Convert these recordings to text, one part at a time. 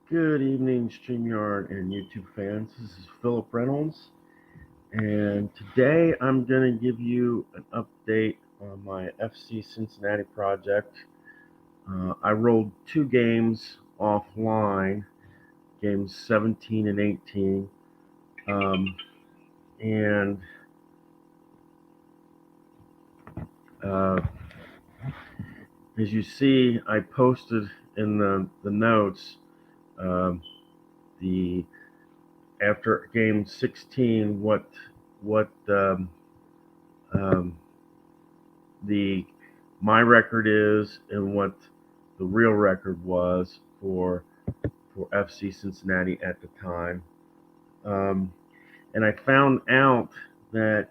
Good evening, StreamYard and YouTube fans. This is Philip Reynolds, and today I'm going to give you an update on my FC Cincinnati project. I rolled two games offline, games 17 and 18, um, and uh, as you see, I posted in the notes um, the after game 16 what um, the my record is and what the real record was for FC Cincinnati at the time. Um, and I found out that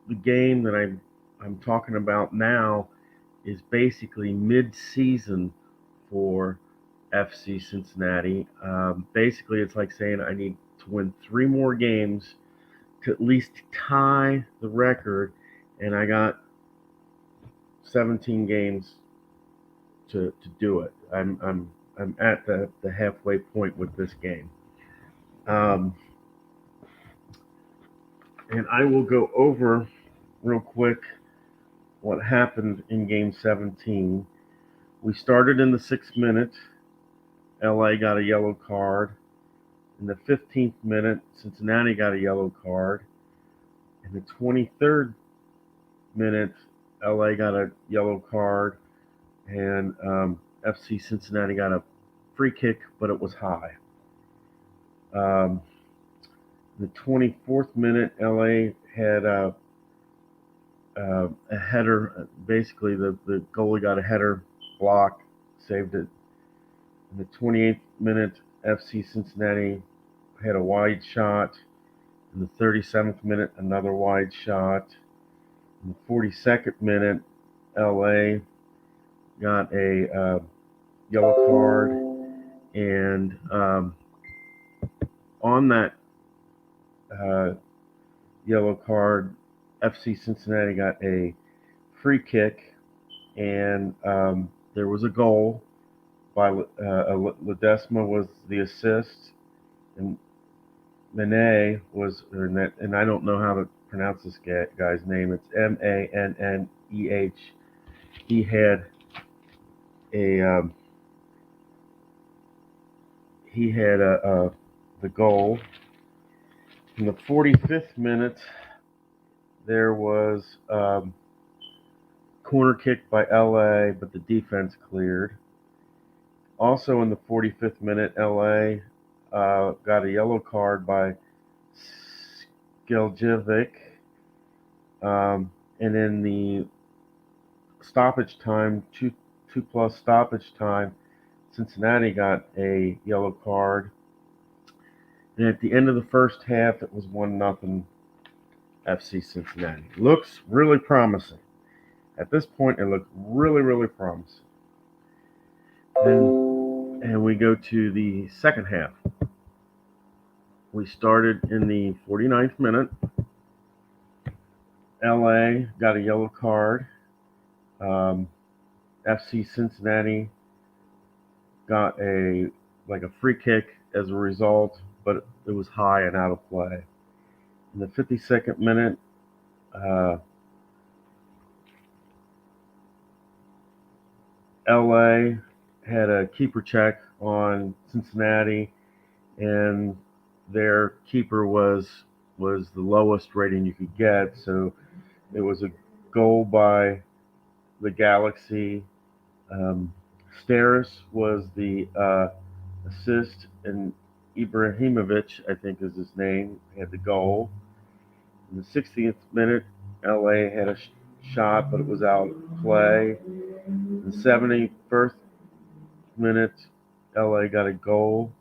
the game that I'm talking about now is basically mid-season for FC Cincinnati. Basically, it's like saying I need to win three more games to at least tie the record, and I got 17 games to do it. I'm at the halfway point with this game. Um, and I will go over real quick what happened in game 17. We started in the 6th minute. LA got a yellow card. In the 15th minute, Cincinnati got a yellow card. In the 23rd minute, LA got a yellow card. And FC Cincinnati got a free kick, but it was high. Um, the 24th minute, LA had a header. Basically, the goalie got a header block, saved it. In the 28th minute, FC Cincinnati had a wide shot. In the 37th minute, another wide shot. In the 42nd minute, LA got a yellow card. And on that uh, yellow card, FC Cincinnati got a free kick, and there was a goal by Ledesma was the assist, and Mane was, and I don't know how to pronounce this guy's name. It's Manneh. He had a the goal. In the 45th minute, there was corner kick by LA, but the defense cleared. Also in the 45th minute, LA got a yellow card by Skeljevic. And in the stoppage time, two plus stoppage time, Cincinnati got a yellow card. And at the end of the first half, it was 1-0 FC Cincinnati. Looks really promising. At this point, it looked really, really promising. And we go to the second half. We started in the 49th minute. LA got a yellow card. FC Cincinnati got a free kick as a result, but it was high and out of play. In the 52nd minute, LA had a keeper check on Cincinnati, and their keeper was the lowest rating you could get. So it was a goal by the Galaxy. Steris was the assist, and Ibrahimovic, I think is his name, had the goal. In the 60th minute, LA had a shot, but it was out of play. In the 71st minute, LA got a goal.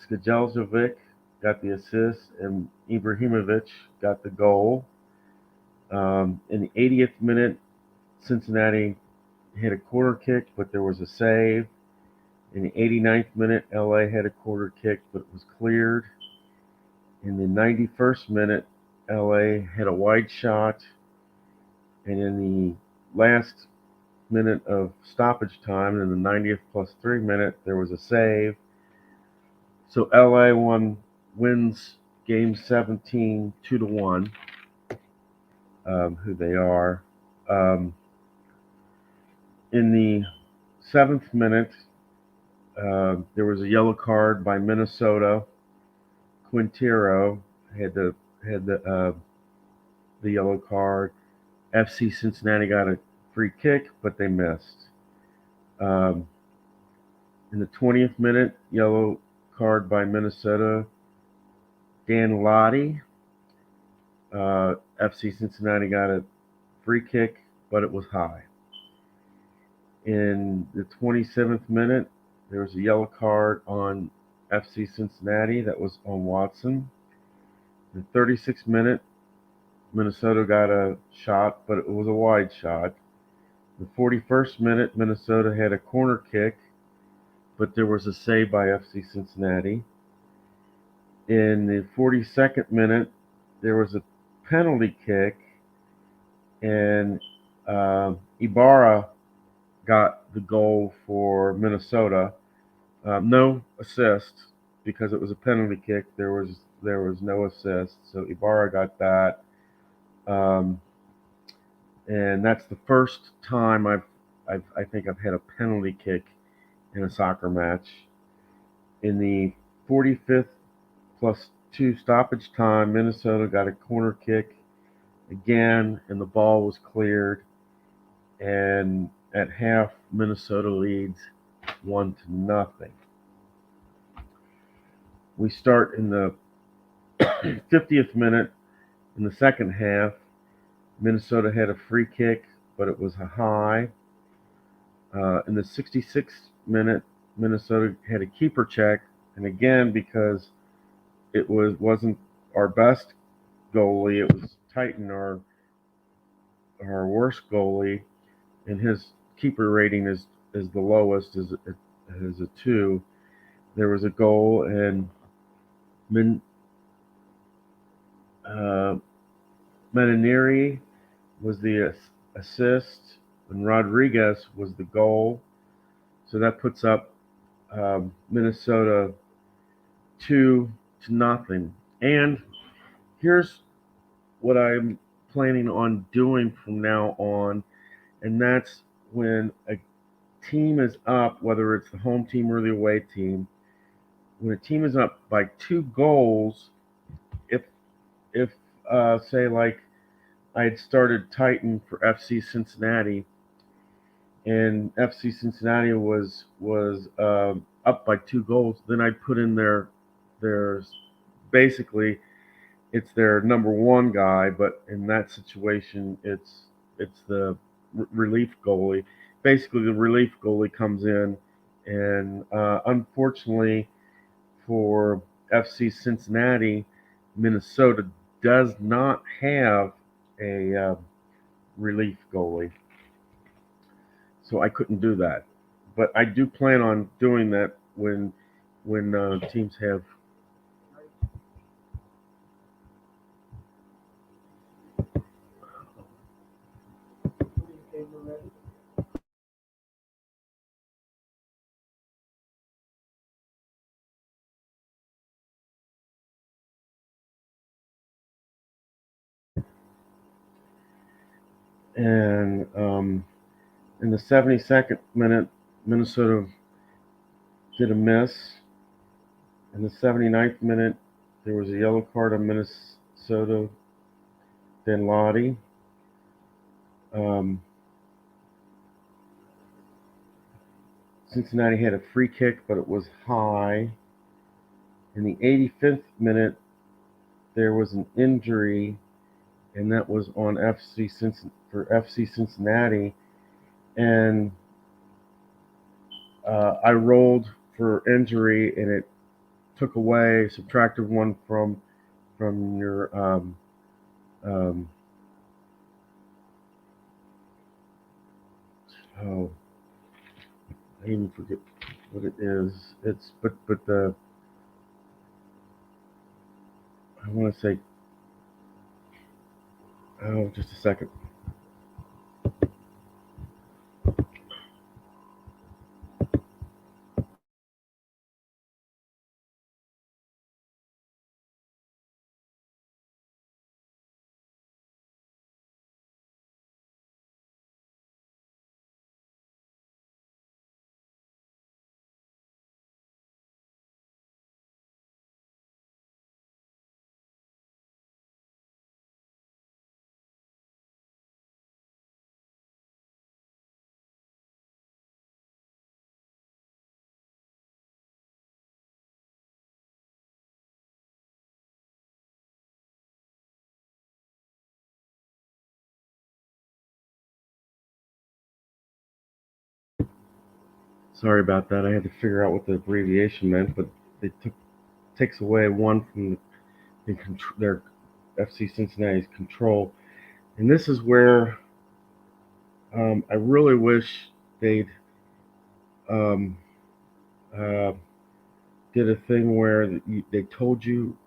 Skeljevic got the assist, and Ibrahimovic got the goal. In the 80th minute, Cincinnati hit a corner kick, but there was a save. In the 89th minute, LA had a corner kick, but it was cleared. In the 91st minute, LA had a wide shot. And in the last minute of stoppage time, in the 90th plus 3 minute, there was a save. So LA wins game 17 2-1. Who they are. Um, in the 7th minute, there was a yellow card by Minnesota. Quintero had the yellow card. FC Cincinnati got a free kick, but they missed. Um, in the 20th minute, yellow card by Minnesota. Dan Lottie. FC Cincinnati got a free kick, but it was high. In the 27th minute, there was a yellow card on FC Cincinnati that was on Watson. In the 36th minute, Minnesota got a shot, but it was a wide shot. In the 41st minute, Minnesota had a corner kick, but there was a save by FC Cincinnati. In the 42nd minute, there was a penalty kick, and Ibarra got the goal for Minnesota. No assist because it was a penalty kick. There was no assist, so Ibarra got that, um, and that's the first time I think I've had a penalty kick in a soccer match. In the 45th plus 2 stoppage time, Minnesota got a corner kick again, and the ball was cleared. And at half, Minnesota leads 1-0. We start in the 50th minute in the second half. Minnesota had a free kick, but it was a high. In the 66th minute, Minnesota had a keeper check, and again, because it wasn't our best goalie, it was Titan, our worst goalie, and his keeper rating is the lowest, is a 2. There was a goal, and Menineri was the assist, and Rodriguez was the goal. So that puts up Minnesota 2-0. And here's what I'm planning on doing from now on, and that's when a team is up, whether it's the home team or the away team, when a team is up by 2 goals, if say like I had started Titan for FC Cincinnati, and FC Cincinnati was up by 2 goals, then I'd put in their basically it's their number 1 guy, but in that situation it's the relief goalie. Basically, the relief goalie comes in, and unfortunately for FC Cincinnati, Minnesota does not have a relief goalie, so I couldn't do that. But I do plan on doing that when teams have. And in the 72nd minute, Minnesota did a miss. In the 79th minute, there was a yellow card on Minnesota, Dan Lottie. Um, Cincinnati had a free kick, but it was high. In the 85th minute, there was an injury, and that was on FC Cincinnati. And I rolled for injury, and it took away, subtracted 1 from your um, oh, I even forget what it is. It's but the I want to say, oh, just a second. Sorry about that. I had to figure out what the abbreviation meant, but it takes away one from their FC Cincinnati's control. And this is where I really wish they'd um, uh, did a thing where they told you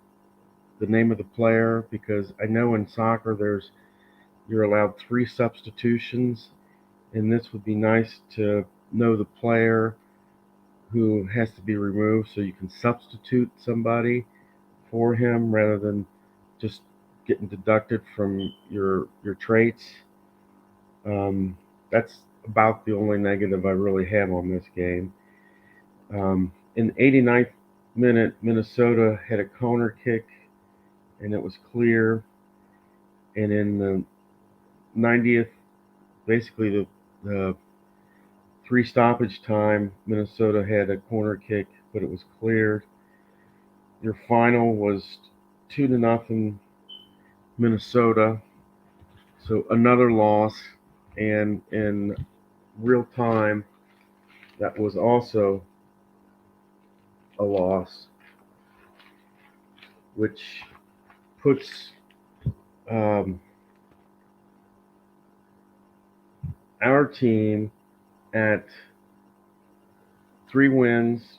the name of the player, because I know in soccer you're allowed 3 substitutions, and this would be nice to know the player who has to be removed so you can substitute somebody for him rather than just getting deducted from your traits. That's about the only negative I really have on this game. In the 89th minute, Minnesota had a corner kick and it was clear. And in the 90th, basically the 3 stoppage time, Minnesota had a corner kick, but it was cleared. Your final was 2-0 Minnesota. So another loss, and in real time, that was also a loss, which puts um, our team at 3 wins,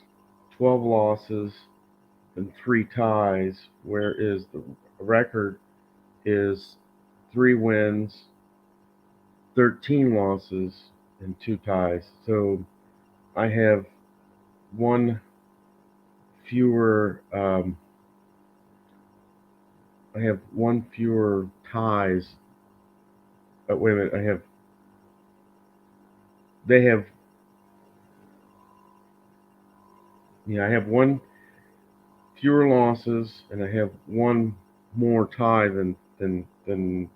12 losses, and 3 ties, whereas the record is 3 wins, 13 losses, and 2 ties. So I have one fewer. I have one fewer ties. Wait a minute. They have. Yeah, I have one fewer losses, and I have one more tie than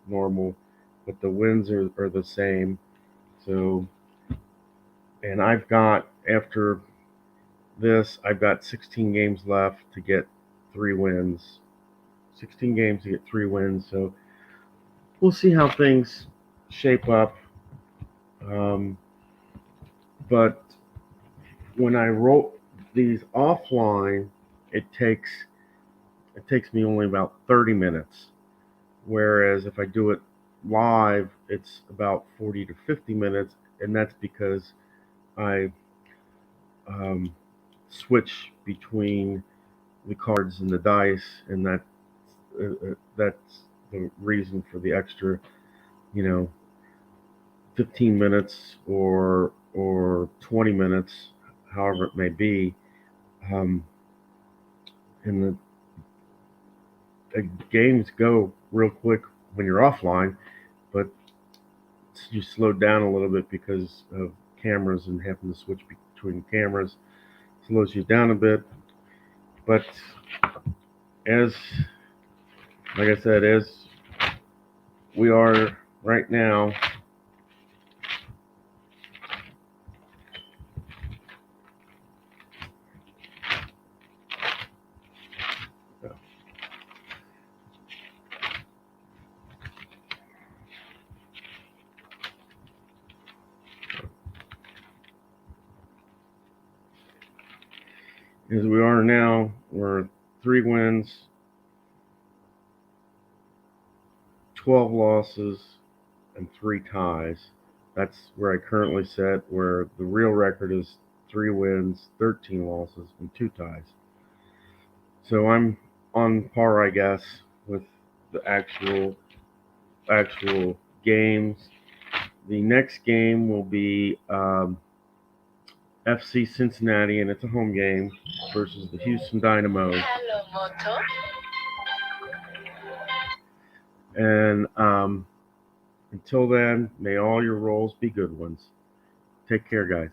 normal, but the wins are the same. So, and after this, I've got 16 games left to get 3 wins. 16 games to get 3 wins. So we'll see how things shape up. But when I wrote these offline, it takes me only about 30 minutes. Whereas if I do it live, it's about 40 to 50 minutes, and that's because I switch between the cards and the dice, and that's the reason for the extra, 15 minutes or 20 minutes, however it may be. And the games go real quick when you're offline, but you slow down a little bit because of cameras and having to switch between cameras slows you down a bit. But as like I said, as we are right now, we're 3 wins, 12 losses, and 3 ties. That's where I currently sit, where the real record is 3 wins, 13 losses, and 2 ties. So I'm on par, I guess, with the actual games. The next game will be FC Cincinnati, and it's a home game, versus the Houston Dynamo. Hello, Moto. And until then, may all your rolls be good ones. Take care, guys.